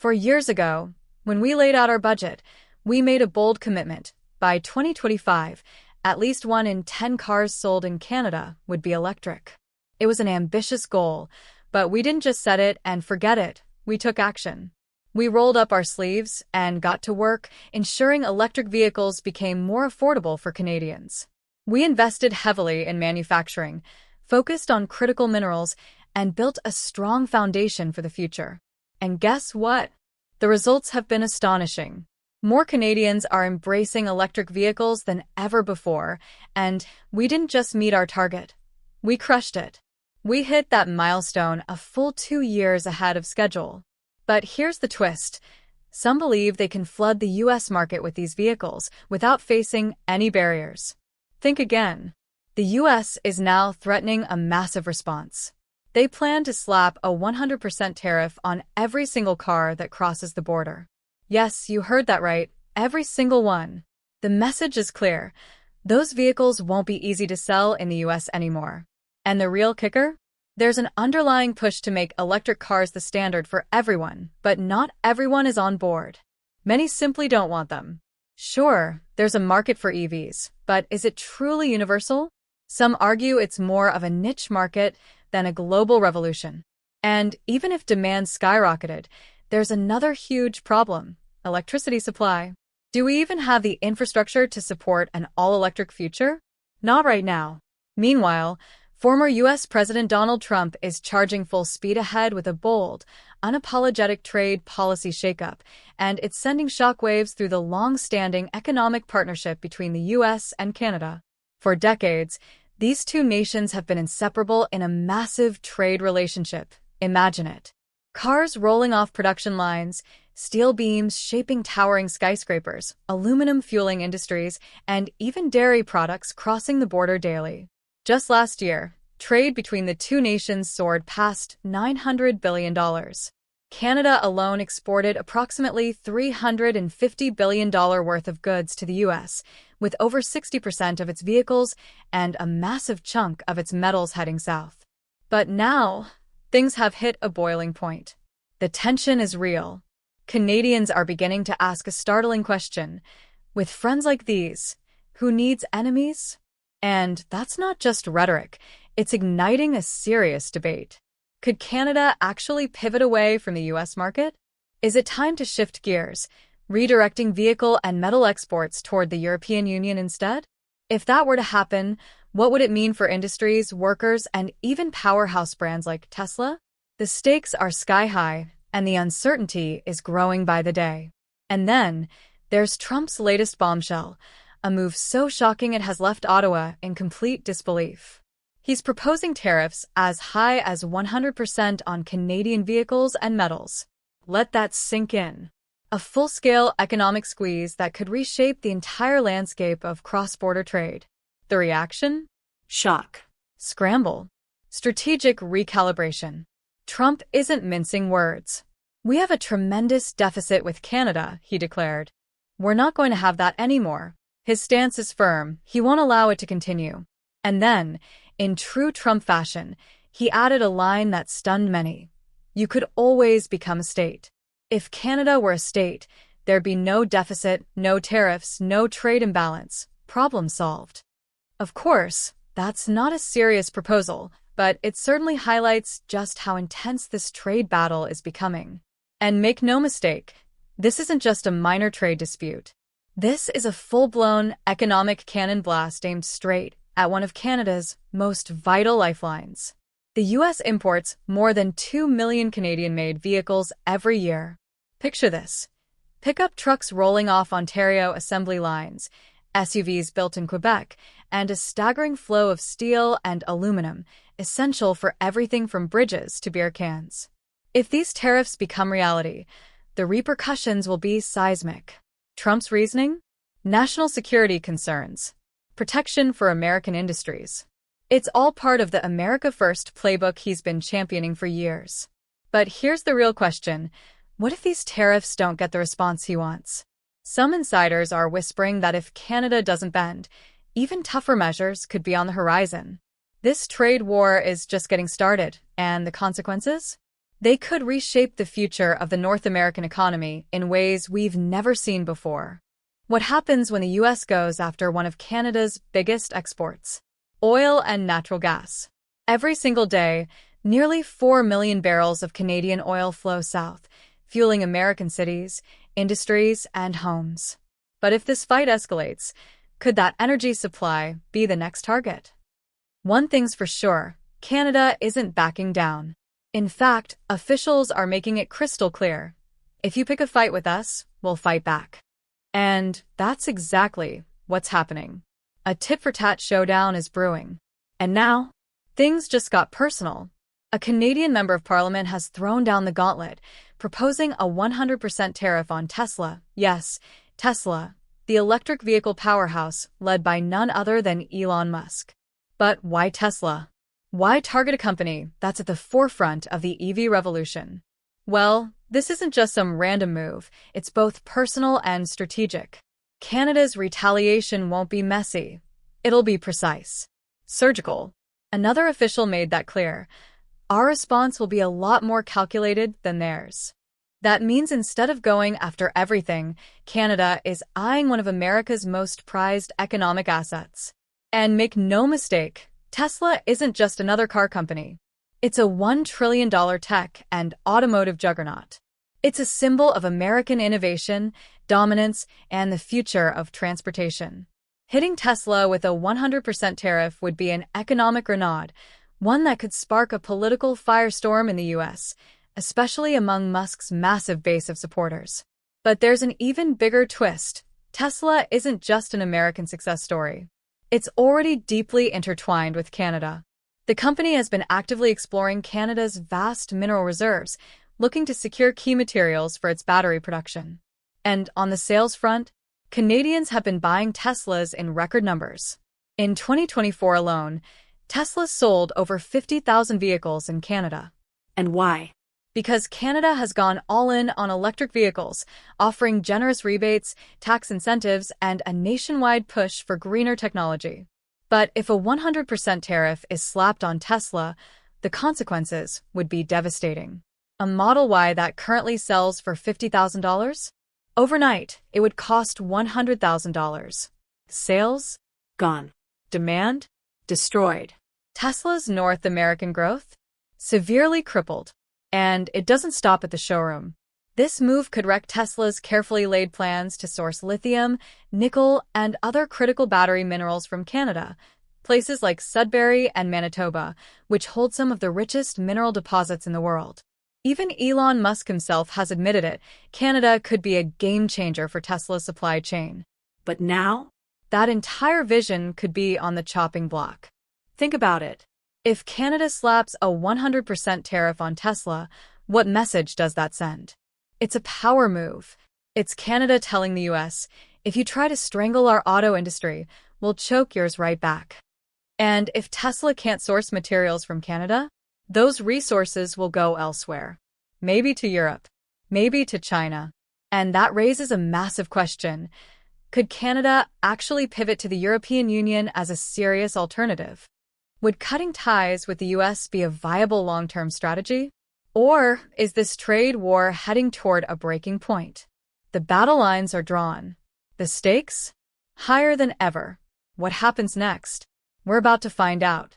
Years ago, when we laid out our budget, we made a bold commitment. By 2025, at least 1 in 10 cars sold in Canada would be electric. It was an ambitious goal, but we didn't just set it and forget it. We took action. We rolled up our sleeves and got to work ensuring electric vehicles became more affordable for Canadians. We invested heavily in manufacturing, focused on critical minerals, and built a strong foundation for the future. And guess what? The results have been astonishing. More Canadians are embracing electric vehicles than ever before, and we didn't just meet our target. We crushed it. We hit that milestone a full 2 years ahead of schedule. But here's the twist. Some believe they can flood the US market with these vehicles without facing any barriers. Think again. The US is now threatening a massive response. They plan to slap a 100% tariff on every single car that crosses the border. Yes, you heard that right. Every single one. The message is clear. Those vehicles won't be easy to sell in the US anymore. And the real kicker? There's an underlying push to make electric cars the standard for everyone, but not everyone is on board. Many simply don't want them. Sure, there's a market for EVs, but is it truly universal? Some argue it's more of a niche market than a global revolution. And even if demand skyrocketed, there's another huge problem: electricity supply. Do we even have the infrastructure to support an all-electric future? Not right now. Meanwhile, former US President Donald Trump is charging full speed ahead with a bold, unapologetic trade policy shakeup, and it's sending shockwaves through the long-standing economic partnership between the US and Canada. For decades, these two nations have been inseparable in a massive trade relationship. Imagine it. Cars rolling off production lines, steel beams shaping towering skyscrapers, aluminum fueling industries, and even dairy products crossing the border daily. Just last year, trade between the two nations soared past $900 billion. Canada alone exported approximately $350 billion worth of goods to the US, with over 60% of its vehicles and a massive chunk of its metals heading south. But now, things have hit a boiling point. The tension is real. Canadians are beginning to ask a startling question. With friends like these, who needs enemies? And that's not just rhetoric, it's igniting a serious debate. Could Canada actually pivot away from the US market? Is it time to shift gears, redirecting vehicle and metal exports toward the European Union instead? If that were to happen, what would it mean for industries, workers, and even powerhouse brands like Tesla? The stakes are sky high, and the uncertainty is growing by the day. And then, there's Trump's latest bombshell, a move so shocking it has left Ottawa in complete disbelief. He's proposing tariffs as high as 100% on Canadian vehicles and metals. Let that sink in. A full-scale economic squeeze that could reshape the entire landscape of cross-border trade. The reaction? Shock. Scramble. Strategic recalibration. Trump isn't mincing words. We have a tremendous deficit with Canada, he declared. We're not going to have that anymore. His stance is firm. He won't allow it to continue. And then, in true Trump fashion, he added a line that stunned many. You could always become a state. If Canada were a state, there'd be no deficit, no tariffs, no trade imbalance. Problem solved. Of course, that's not a serious proposal, but it certainly highlights just how intense this trade battle is becoming. And make no mistake, this isn't just a minor trade dispute. This is a full-blown economic cannon blast aimed straight at one of Canada's most vital lifelines. The US imports more than 2 million Canadian-made vehicles every year. Picture this. Pickup trucks rolling off Ontario assembly lines, SUVs built in Quebec, and a staggering flow of steel and aluminum, essential for everything from bridges to beer cans. If these tariffs become reality, the repercussions will be seismic. Trump's reasoning? National security concerns. Protection for American industries. It's all part of the America First playbook he's been championing for years. But here's the real question. What if these tariffs don't get the response he wants? Some insiders are whispering that if Canada doesn't bend, even tougher measures could be on the horizon. This trade war is just getting started, and the consequences? They could reshape the future of the North American economy in ways we've never seen before. What happens when the US goes after one of Canada's biggest exports? Oil and natural gas. Every single day, nearly 4 million barrels of Canadian oil flow south, fueling American cities, industries, and homes. But if this fight escalates, could that energy supply be the next target? One thing's for sure, Canada isn't backing down. In fact, officials are making it crystal clear. If you pick a fight with us, we'll fight back. And that's exactly what's happening. A tit-for-tat showdown is brewing. And now, things just got personal. A Canadian member of parliament has thrown down the gauntlet, proposing a 100% tariff on Tesla. Yes, Tesla, the electric vehicle powerhouse led by none other than Elon Musk. But why Tesla? Why target a company that's at the forefront of the EV revolution? Well, this isn't just some random move, it's both personal and strategic. Canada's retaliation won't be messy. It'll be precise. Surgical. Another official made that clear. Our response will be a lot more calculated than theirs. That means instead of going after everything, Canada is eyeing one of America's most prized economic assets. And make no mistake, Tesla isn't just another car company. It's a $1 trillion tech and automotive juggernaut. It's a symbol of American innovation, dominance, and the future of transportation. Hitting Tesla with a 100% tariff would be an economic grenade, one that could spark a political firestorm in the US, especially among Musk's massive base of supporters. But there's an even bigger twist. Tesla isn't just an American success story. It's already deeply intertwined with Canada. The company has been actively exploring Canada's vast mineral reserves, looking to secure key materials for its battery production. And on the sales front, Canadians have been buying Teslas in record numbers. In 2024 alone, Tesla sold over 50,000 vehicles in Canada. And why? Because Canada has gone all in on electric vehicles, offering generous rebates, tax incentives, and a nationwide push for greener technology. But if a 100% tariff is slapped on Tesla, the consequences would be devastating. A Model Y that currently sells for $50,000? Overnight, it would cost $100,000. Sales? Gone. Demand? Destroyed. Tesla's North American growth? Severely crippled. And it doesn't stop at the showroom. This move could wreck Tesla's carefully laid plans to source lithium, nickel, and other critical battery minerals from Canada, places like Sudbury and Manitoba, which hold some of the richest mineral deposits in the world. Even Elon Musk himself has admitted it. Canada could be a game changer for Tesla's supply chain. But now, that entire vision could be on the chopping block. Think about it. If Canada slaps a 100% tariff on Tesla, what message does that send? It's a power move. It's Canada telling the US, if you try to strangle our auto industry, we'll choke yours right back. And if Tesla can't source materials from Canada, those resources will go elsewhere. Maybe to Europe, maybe to China. And that raises a massive question. Could Canada actually pivot to the European Union as a serious alternative? Would cutting ties with the US be a viable long-term strategy? Or is this trade war heading toward a breaking point? The battle lines are drawn. The stakes? Higher than ever. What happens next? We're about to find out.